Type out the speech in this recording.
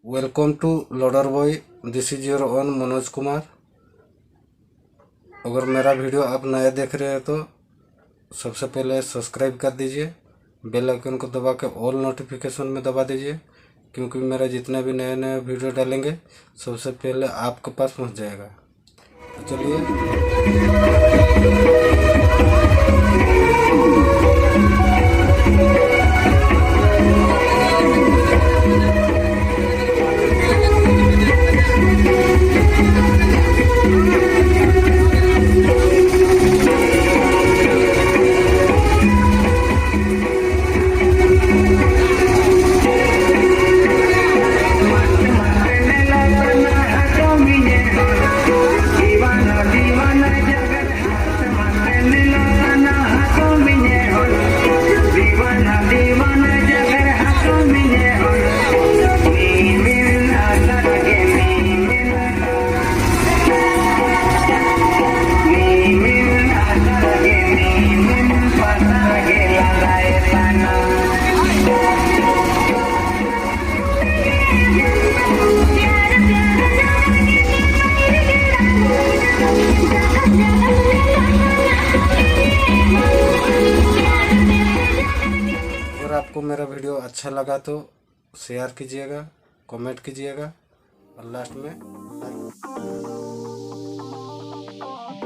Welcome to loader boy. This is your own Manoj Kumar. अगर मेरा video आप नया देख रहे हैं तो सबसे पहले सब्सक्राइब कर दीजिए, बेल आइकन को दबा के ऑल नोटिफिकेशन में दबा दीजिए, क्योंकि मेरा जितने भी नए नए वीडियो डालेंगे सबसे पहले आपके पास पहुंच जाएगा। तो चलिए। अगर आपको मेरा वीडियो अच्छा लगा तो शेयर कीजिएगा, कमेंट कीजिएगा और लास्ट में लाइक।